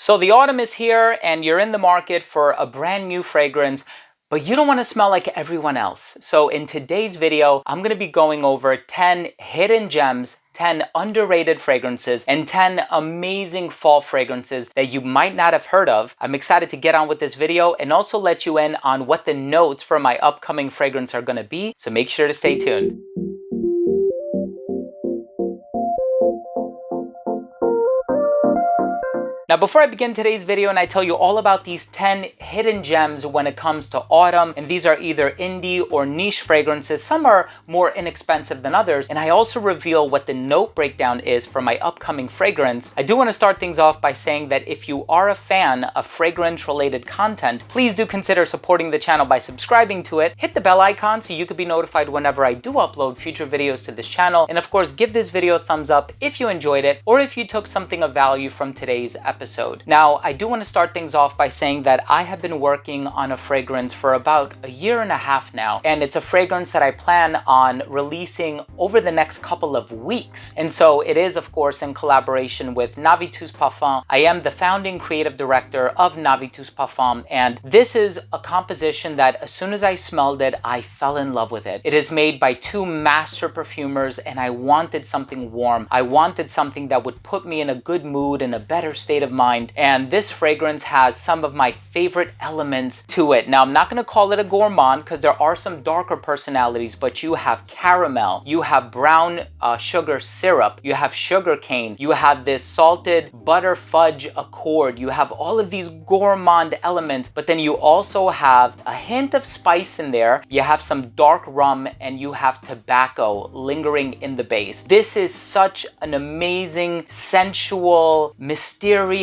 So the autumn is here and you're in the market for a brand new fragrance, but you don't want to smell like everyone else. So in today's video, I'm going to be going over 10 hidden gems, 10 underrated fragrances, and 10 amazing fall fragrances that you might not have heard of. I'm excited to get on with this video and also let you in on what the notes for my upcoming fragrance are going to be. So make sure to stay tuned. Now, before I begin today's video and I tell you all about these 10 hidden gems when it comes to autumn, and these are either indie or niche fragrances, some are more inexpensive than others, and I also reveal what the note breakdown is for my upcoming fragrance, I do want to start things off by saying that if you are a fan of fragrance-related content, please do consider supporting the channel by subscribing to it. Hit the bell icon so you can be notified whenever I do upload future videos to this channel, and of course, give this video a thumbs up if you enjoyed it or if you took something of value from today's episode. Now, I do want to start things off by saying that I have been working on a fragrance for about a year and a half now, and it's a fragrance that I plan on releasing over the next couple of weeks. And so it is, of course, in collaboration with Navitus Parfums. I am the founding creative director of Navitus Parfums, and this is a composition that as soon as I smelled it, I fell in love with it. It is made by two master perfumers, and I wanted something warm. I wanted something that would put me in a good mood and a better state of mind, and this fragrance has some of my favorite elements to it. Now, I'm not going to call it a gourmand because there are some darker personalities, but you have caramel, you have brown sugar syrup, you have sugar cane, you have this salted butter fudge accord, you have all of these gourmand elements, but then you also have a hint of spice in there, you have some dark rum, and you have tobacco lingering in the base. This is such an amazing, sensual, mysterious,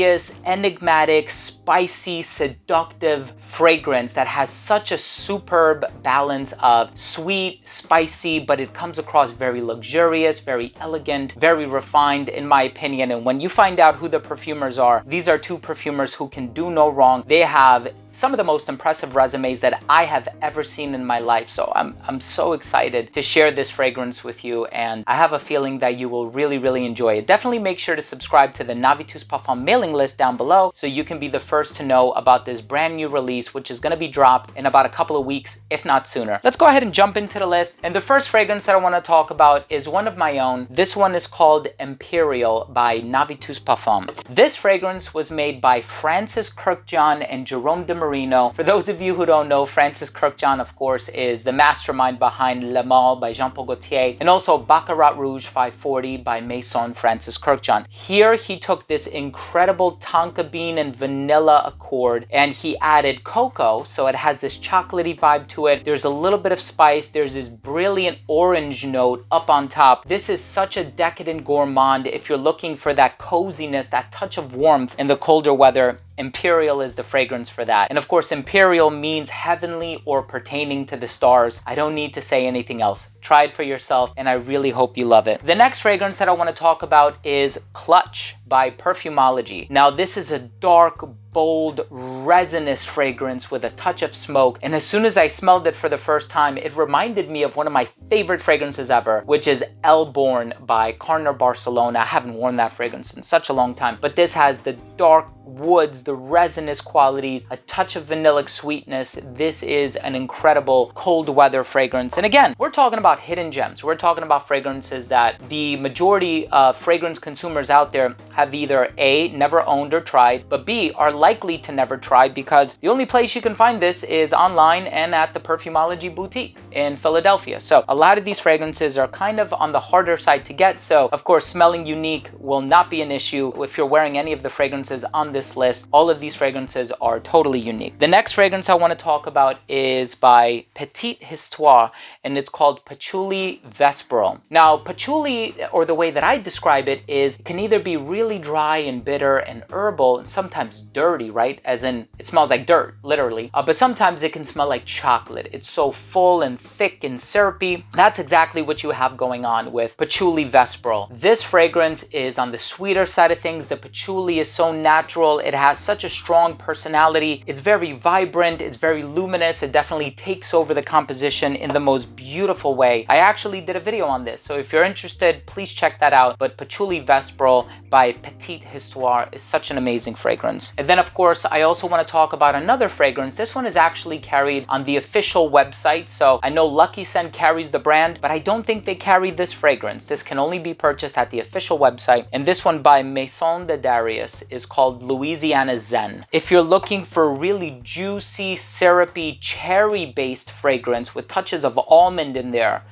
enigmatic, spicy, seductive fragrance that has such a superb balance of sweet, spicy, but it comes across very luxurious, very elegant, very refined in my opinion. And when you find out who the perfumers are, these are two perfumers who can do no wrong. They have some of the most impressive resumes that I have ever seen in my life. So I'm so excited to share this fragrance with you, and I have a feeling that you will really enjoy it. Definitely make sure to subscribe to the Navitus Parfums mailing list down below so you can be the first to know about this brand new release, which is going to be dropped in about a couple of weeks, if not sooner. Let's go ahead and jump into the list. And the first fragrance that I want to talk about is one of my own. This one is called Imperial by Navitus Parfums. This fragrance was made by Francis Kurkdjian and Jerome de Marino. For those of you who don't know, Francis Kurkdjian, of course, is the mastermind behind Le Male by Jean Paul Gaultier, and also Baccarat Rouge 540 by Maison Francis Kurkdjian. Here, he took this incredible tonka bean and vanilla accord, and he added cocoa, so it has this chocolatey vibe to it. There's a little bit of spice. There's this brilliant orange note up on top. This is such a decadent gourmand. If you're looking for that coziness, that touch of warmth in the colder weather, Imperial is the fragrance for that. And of course, Imperial means heavenly or pertaining to the stars. I don't need to say anything else. Try it for yourself, and I really hope you love it. The next fragrance that I want to talk about is Clutch by Perfumology. Now, this is a dark, bold, resinous fragrance with a touch of smoke. And as soon as I smelled it for the first time, it reminded me of one of my favorite fragrances ever, which is Elborn by Carner Barcelona. I haven't worn that fragrance in such a long time, but this has the dark woods, the resinous qualities, a touch of vanillic sweetness. This is an incredible cold weather fragrance. And again, we're talking about hidden gems. We're talking about fragrances that the majority of fragrance consumers out there have either A, never owned or tried, but B, are likely to never try because the only place you can find this is online and at the Perfumology boutique in Philadelphia. So a lot of these fragrances are kind of on the harder side to get. So of course, smelling unique will not be an issue if you're wearing any of the fragrances on this list. All of these fragrances are totally unique. The next fragrance I want to talk about is by Petite Histoire, and it's called Patchouli Vesperel. Now, patchouli, or the way that I describe it, is it can either be really dry and bitter and herbal and sometimes dirty, dirty, right? As in, it smells like dirt, literally. But sometimes it can smell like chocolate. It's so full and thick and syrupy. That's exactly what you have going on with Patchouli Vesperel. This fragrance is on the sweeter side of things. The patchouli is so natural. It has such a strong personality. It's very vibrant. It's very luminous. It definitely takes over the composition in the most beautiful way. I actually did a video on this, so if you're interested, please check that out. But Patchouli Vesperel by Petite Histoire is such an amazing fragrance. And then of course, I also want to talk about another fragrance. This one is actually carried on the official website. So I know Lucky Scent carries the brand, but I don't think they carry this fragrance. This can only be purchased at the official website. And this one by Maison de Darius is called Louisiana Zen. If you're looking for a really juicy, syrupy, cherry-based fragrance with touches of almond in there,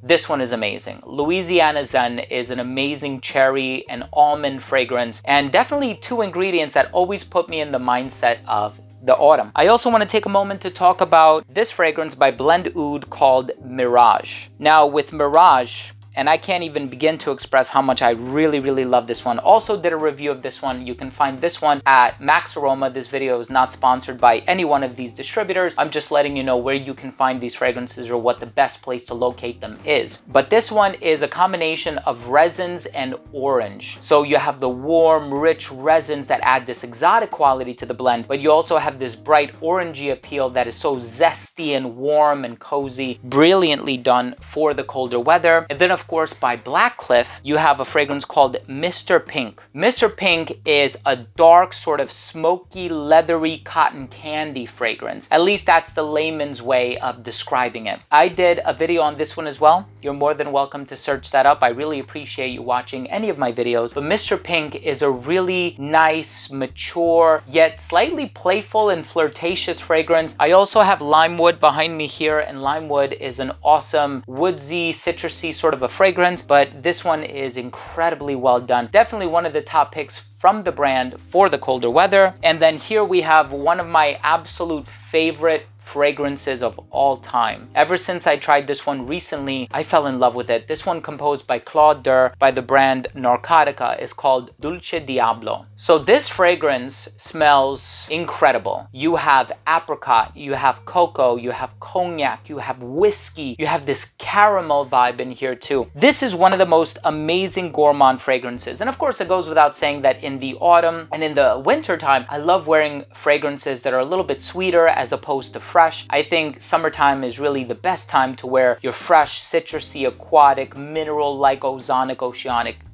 this one is amazing. Louisiana Zen is an amazing cherry and almond fragrance, and definitely two ingredients that always put me in the mindset of the autumn. I also want to take a moment to talk about this fragrance by Blend Oud called Mirage. Now with Mirage, and I can't even begin to express how much I really love this one. Also did a review of this one. You can find this one at Max Aroma. This video is not sponsored by any one of these distributors. I'm just letting you know where you can find these fragrances or what the best place to locate them is. But this one is a combination of resins and orange. So you have the warm, rich resins that add this exotic quality to the blend, but you also have this bright orangey appeal that is so zesty and warm and cozy, brilliantly done for the colder weather. And then of course, by Black Cliff, you have a fragrance called Mr. Pink. Mr. Pink is a dark, sort of smoky, leathery cotton candy fragrance. At least that's the layman's way of describing it. I did a video on this one as well. You're more than welcome to search that up. I really appreciate you watching any of my videos. But Mr. Pink is a really nice, mature, yet slightly playful and flirtatious fragrance. I also have Limewood behind me here, and Limewood is an awesome woodsy, citrusy sort of a fragrance, but this one is incredibly well done. Definitely one of the top picks from the brand for the colder weather. And then here we have one of my absolute favorite fragrances of all time. Ever since I tried this one recently, I fell in love with it. This one, composed by Claude Durr by the brand Narcotica, is called Dulce Diablo. So this fragrance smells incredible. You have apricot, you have cocoa, you have cognac, you have whiskey, you have this caramel vibe in here too. This is one of the most amazing gourmand fragrances. And of course, it goes without saying that in the autumn and in the winter time, I love wearing fragrances that are a little bit sweeter as opposed to fresh. I think summertime is really the best time to wear your fresh, citrusy, aquatic, mineral-like, ozonic,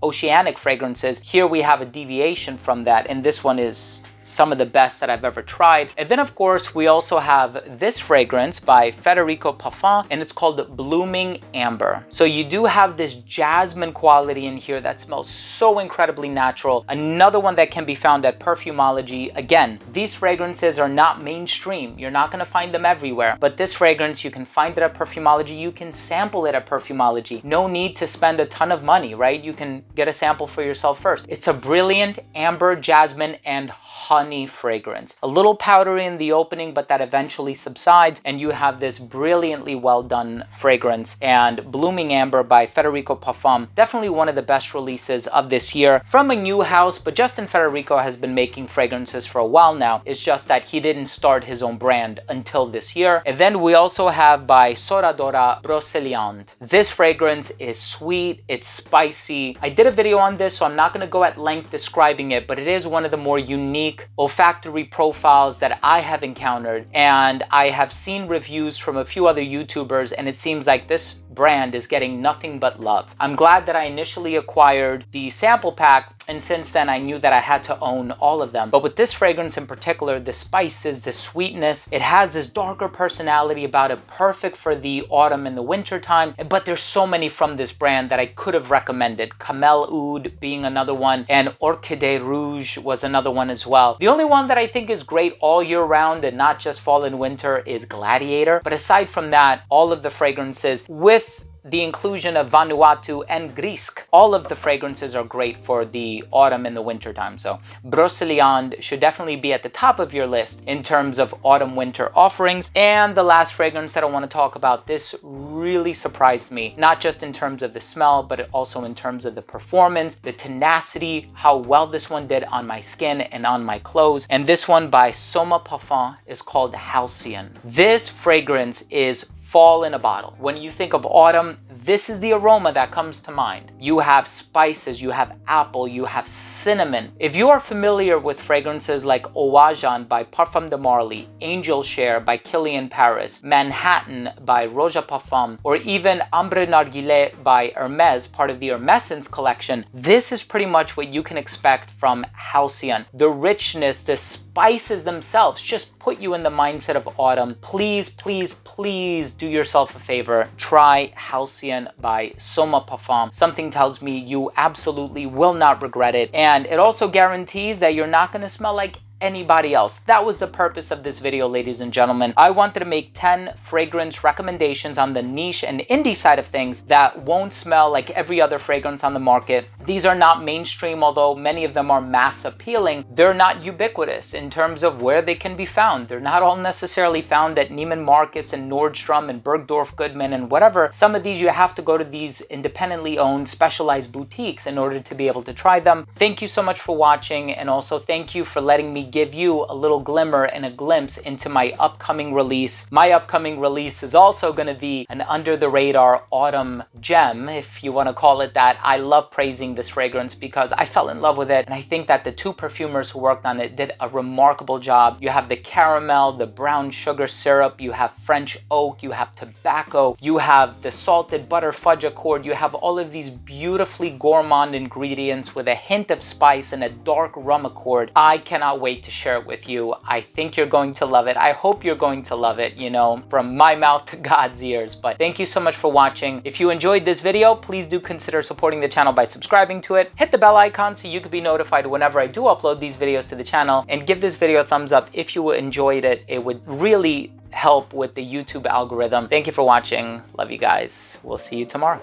oceanic fragrances. Here we have a deviation from that, and this one is some of the best that I've ever tried. And then of course, we also have this fragrance by Federico Parfum, and it's called Blooming Amber. So you do have this jasmine quality in here that smells so incredibly natural. Another one that can be found at Perfumology. Again, these fragrances are not mainstream. You're not gonna find them everywhere, but this fragrance, you can find it at Perfumology. You can sample it at Perfumology. No need to spend a ton of money, right? You can get a sample for yourself first. It's a brilliant amber, jasmine, and honey fragrance. A little powdery in the opening, but that eventually subsides, and you have this brilliantly well done fragrance. And Blooming Amber by Federico Parfum, definitely one of the best releases of this year from a new house, but Justin Federico has been making fragrances for a while now. It's just that he didn't start his own brand until this year. And then we also have by Sora Dora Broceliande. This fragrance is sweet, it's spicy. I did a video on this, so I'm not going to go at length describing it, but it is one of the more unique olfactory profiles that I have encountered, and I have seen reviews from a few other YouTubers, and it seems like this brand is getting nothing but love. I'm glad that I initially acquired the sample pack, and since then I knew that I had to own all of them. But with this fragrance in particular, the spices, the sweetness, it has this darker personality about it, perfect for the autumn and the winter time. But there's so many from this brand that I could have recommended. Camel Oud being another one, and Orchidée Rouge was another one as well. The only one that I think is great all year round and not just fall and winter is Gladiator. But aside from that, all of the fragrances with the inclusion of Vanuatu and Grisk. All of the fragrances are great for the autumn and the winter time. So Broceliande should definitely be at the top of your list in terms of autumn winter offerings. And the last fragrance that I want to talk about, this really surprised me, not just in terms of the smell, but also in terms of the performance, the tenacity, how well this one did on my skin and on my clothes. And this one by Soma Parfum is called Halcyon. This fragrance is fall in a bottle. When you think of autumn, this is the aroma that comes to mind. You have spices, you have apple, you have cinnamon. If you are familiar with fragrances like Owajan by Parfum de Marly, Angel Share by Kilian Paris, Manhattan by Roja Parfum, or even Ambre Narguilé by Hermes, part of the Hermescence collection, this is pretty much what you can expect from Halcyon. The richness, the spices themselves just put you in the mindset of autumn. Please, please, please do yourself a favor. Try Halcyon by Soma Parfum. Something tells me you absolutely will not regret it. And it also guarantees that you're not going to smell like anybody else. That was the purpose of this video, ladies and gentlemen. I wanted to make 10 fragrance recommendations on the niche and indie side of things that won't smell like every other fragrance on the market. These are not mainstream, although many of them are mass appealing. They're not ubiquitous in terms of where they can be found. They're not all necessarily found at Neiman Marcus and Nordstrom and Bergdorf Goodman and whatever. Some of these you have to go to these independently owned specialized boutiques in order to be able to try them. Thank you so much for watching, and also thank you for letting me give you a little glimmer and a glimpse into my upcoming release. My upcoming release is also going to be an under the radar autumn gem, if you want to call it that. I love praising this fragrance because I fell in love with it, and I think that the two perfumers who worked on it did a remarkable job. You have the caramel, the brown sugar syrup, you have French oak, you have tobacco, you have the salted butter fudge accord, you have all of these beautifully gourmand ingredients with a hint of spice and a dark rum accord. I cannot wait to share it with you. I think you're going to love it. I hope you're going to love it, you know, from my mouth to God's ears. But thank you so much for watching. If you enjoyed this video, please do consider supporting the channel by subscribing to it. Hit the bell icon so you can be notified whenever I do upload these videos to the channel, and give this video a thumbs up if you enjoyed it. It would really help with the YouTube algorithm. Thank you for watching. Love you guys. We'll see you tomorrow.